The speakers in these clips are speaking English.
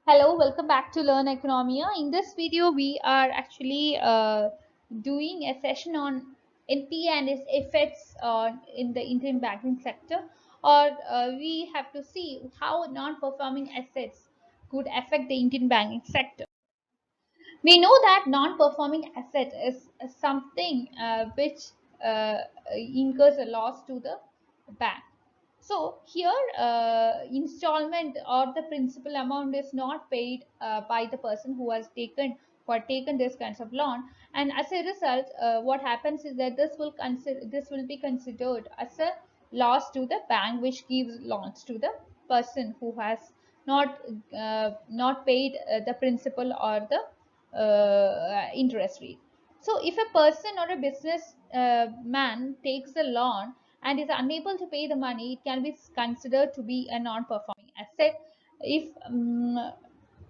Hello, welcome back to Learn Economia. In this video, we are actually doing a session on NPA and its effects in the Indian banking sector, or we have to see how non-performing assets could affect the Indian banking sector. We know that non-performing asset is something which incurs a loss to the bank. So here installment or the principal amount is not paid by the person who has taken this kinds of loan, and as a result what happens is that this will be considered as a loss to the bank, which gives loans to the person who has not paid the principal or the interest rate. So if a person or a business man takes a loan and is unable to pay the money, it can be considered to be a non-performing asset. If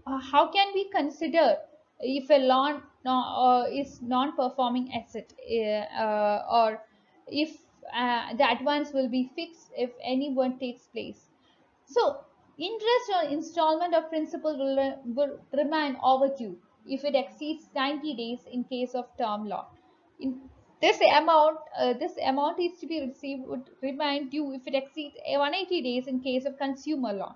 How can we consider if a loan is non-performing asset, or if the advance will be fixed if anyone takes place? So, interest on installment of principal will remain overdue if it exceeds 90 days in case of term loan. In this amount is to be received would remain due if it exceeds 180 days in case of consumer loan.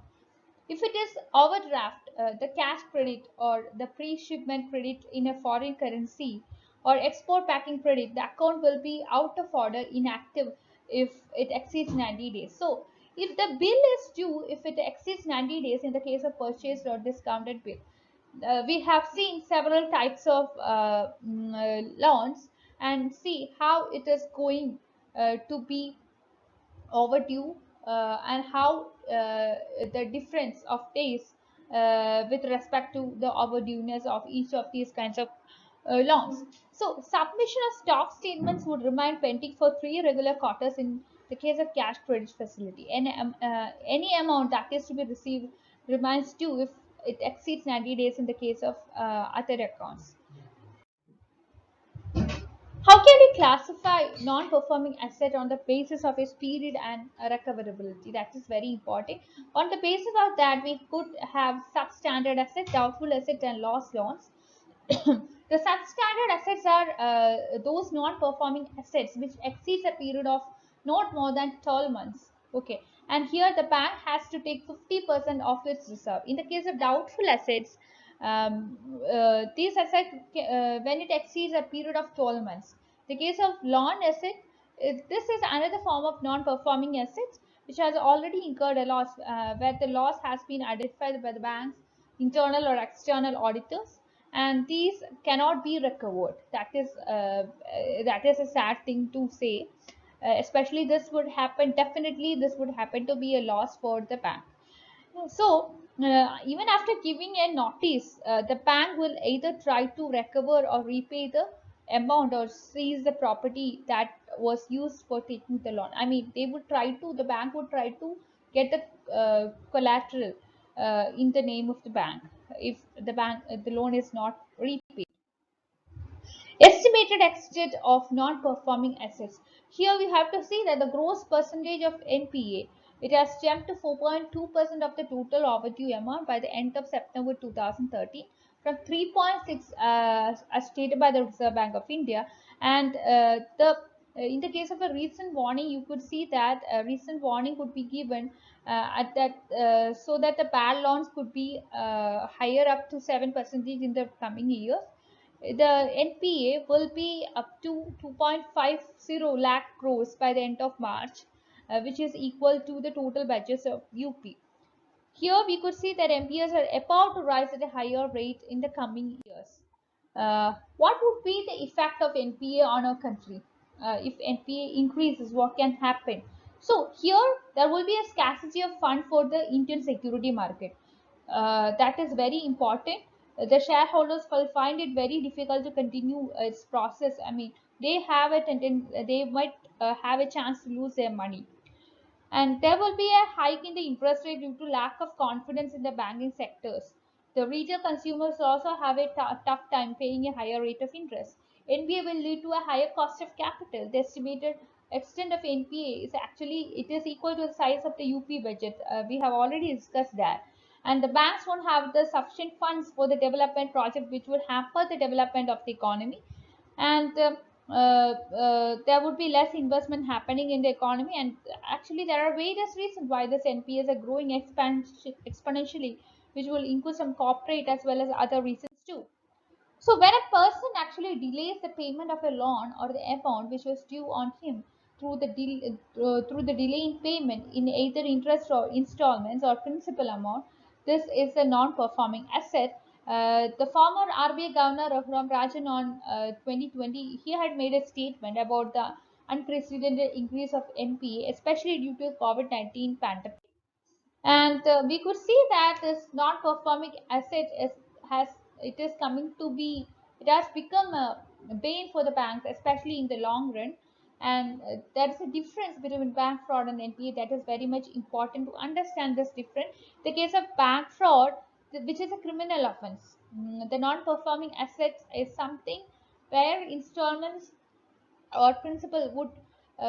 If it is overdraft, the cash credit or the pre-shipment credit in a foreign currency or export packing credit, the account will be out of order, inactive if it exceeds 90 days. So, if the bill is due, if it exceeds 90 days in the case of purchased or discounted bill, we have seen several types of loans and see how it is going to be overdue, and how the difference of days with respect to the overdueness of each of these kinds of loans. So, submission of stock statements would remain pending for 3 regular quarters in the case of cash credit facility. Any amount that is to be received remains due if it exceeds 90 days in the case of other accounts. How can we classify non-performing asset on the basis of its period and recoverability? That is very important. On the basis of that, we could have substandard asset, doubtful asset, and loss loans. The substandard assets are those non-performing assets which exceeds a period of not more than 12 months. Okay, and here the bank has to take 50% of its reserve. In the case of doubtful assets, these assets when it exceeds a period of 12 months. The case of loan asset, this is another form of non-performing assets which has already incurred a loss, where the loss has been identified by the bank's internal or external auditors, and these cannot be recovered. That is a sad thing to say. Especially this would happen. Definitely, this would happen to be a loss for the bank. So, even after giving a notice, the bank will either try to recover or repay the amount or seize the property that was used for taking the loan. I mean, the bank would try to get the collateral in the name of the bank if the loan is not repaid. Estimated extent of non-performing assets. Here we have to see that the gross percentage of NPA, it has jumped to 4.2% of the total overdue amount by the end of September 2013 from 3.6 as stated by the Reserve Bank of India. And the in the case of a recent warning, you could see that a recent warning could be given at that so that the bad loans could be higher up to 7% in the coming years. The NPA will be up to 2.50 lakh crores by the end of March, which is equal to the total budgets of UP. Here we could see that NPAs are about to rise at a higher rate in the coming years. What would be the effect of NPA on our country? If NPA increases, what can happen? So here there will be a scarcity of fund for the Indian security market. That is very important. The shareholders will find it very difficult to continue its process. I mean, they might have a chance to lose their money, and there will be a hike in the interest rate due to lack of confidence in the banking sectors. The retail consumers also have a tough time paying a higher rate of interest. NPA will lead to a higher cost of capital. The estimated extent of NPA is actually it is equal to the size of the UP budget. We have already discussed that. and the banks won't have the sufficient funds for the development project, which would hamper the development of the economy. And there would be less investment happening in the economy. And actually there are various reasons why this NPAs are growing exponentially, which will include some corporate as well as other reasons too. So when a person actually delays the payment of a loan or the amount which was due on him through the delay in payment in either interest or installments or principal amount, this is a non-performing asset. The former RBI Governor Raghuram Rajan on 2020, he had made a statement about the unprecedented increase of NPA, especially due to COVID-19 pandemic. And we could see that this non-performing asset has it is coming to be, it has become a bane for the banks, especially in the long run. And there is a difference between bank fraud and NPA that is very much important to understand this difference. The case of bank fraud, which is a criminal offense, the non-performing assets is something where installments or principal would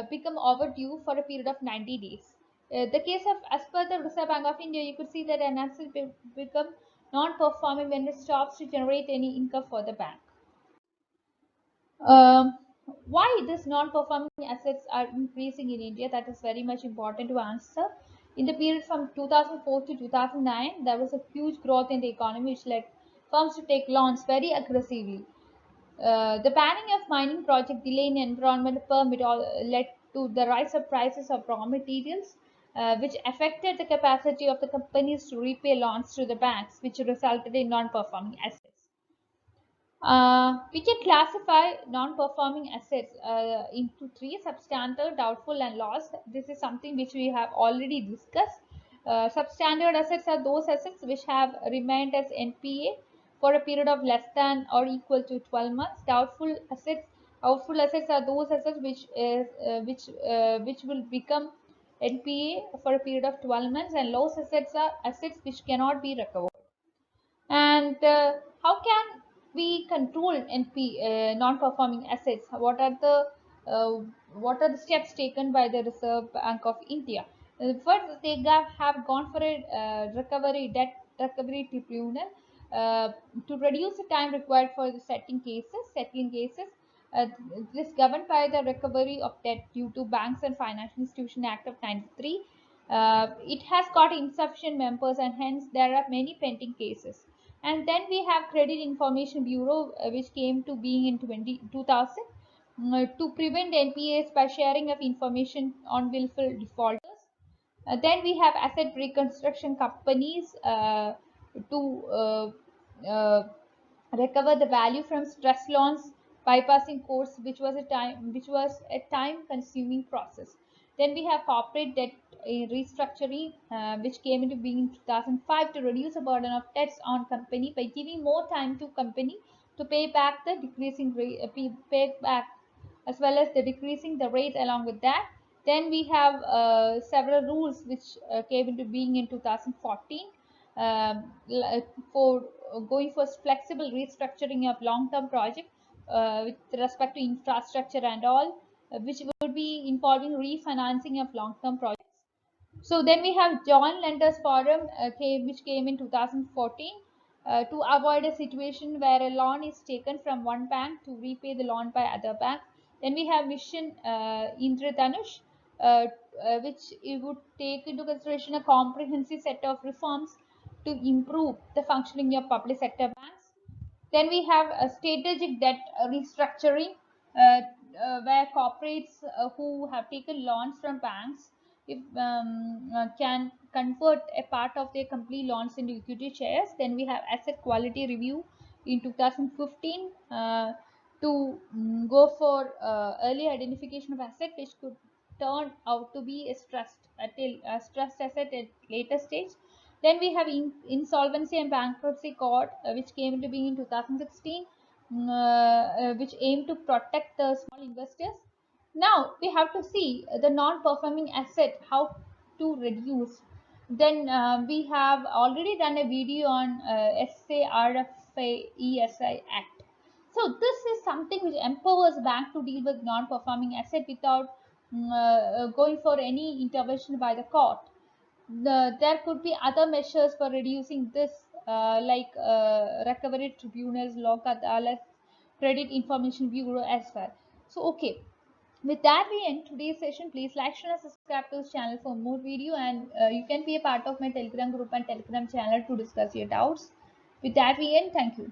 become overdue for a period of 90 days. The case of, as per the Reserve Bank of India, you could see that an asset become non-performing when it stops to generate any income for the bank. Um, why these non-performing assets are increasing in India? That is very much important to answer. In the period from 2004 to 2009, there was a huge growth in the economy, which led firms to take loans very aggressively. The banning of mining project, delay in environmental permit all led to the rise of prices of raw materials, which affected the capacity of the companies to repay loans to the banks, which resulted in non-performing assets. We can classify non-performing assets into three: substandard, doubtful, and lost. This is something which we have already discussed. Substandard assets are those assets which have remained as NPA for a period of less than or equal to 12 months. Doubtful assets are those assets which will become NPA for a period of 12 months, and lost assets are assets which cannot be recovered. And how can we control non-performing assets? Uh, what are the steps taken by the Reserve Bank of India? First, they have gone for a debt recovery tribunal to reduce the time required for the settling cases. Uh, this governed by the Recovery of Debt Due to Banks and Financial Institution Act of 93. It has got insufficient members, and hence there are many pending cases. And then we have Credit Information Bureau, which came to being in 2000 to prevent NPAs by sharing of information on willful defaulters. Then we have asset reconstruction companies to recover the value from stress loans, bypassing courts, which was a time consuming process. Then we have corporate debt restructuring, which came into being in 2005 to reduce the burden of debts on company by giving more time to company to pay back the decreasing rate, pay back as well as the decreasing the rate along with that. Then we have several rules which came into being in 2014 for going for flexible restructuring of long-term project with respect to infrastructure and all, which would be involving refinancing of long-term projects. So then we have Joint Lenders Forum, which came in 2014 to avoid a situation where a loan is taken from one bank to repay the loan by other bank. Then we have Mission Indradhanush, uh, which it would take into consideration a comprehensive set of reforms to improve the functioning of public sector banks. Then we have a strategic debt restructuring, where corporates who have taken loans from banks if can convert a part of their complete loans into equity shares. Then we have asset quality review in 2015 to go for early identification of asset which could turn out to be a stressed asset at later stage. Then we have Insolvency and Bankruptcy Court, which came into being in 2016, which aim to protect the small investors. Now we have to see the non-performing asset, how to reduce. Then we have already done a video on SARFA ESI Act. So this is something which empowers bank to deal with non-performing asset without going for any intervention by the court. there could be other measures for reducing this, like recovery tribunals, lok adalat, credit information bureau as well. So okay, with that we end today's session. Please like, share and subscribe to this channel for more video, and you can be a part of my telegram group and telegram channel to discuss your doubts. With that we end. Thank you.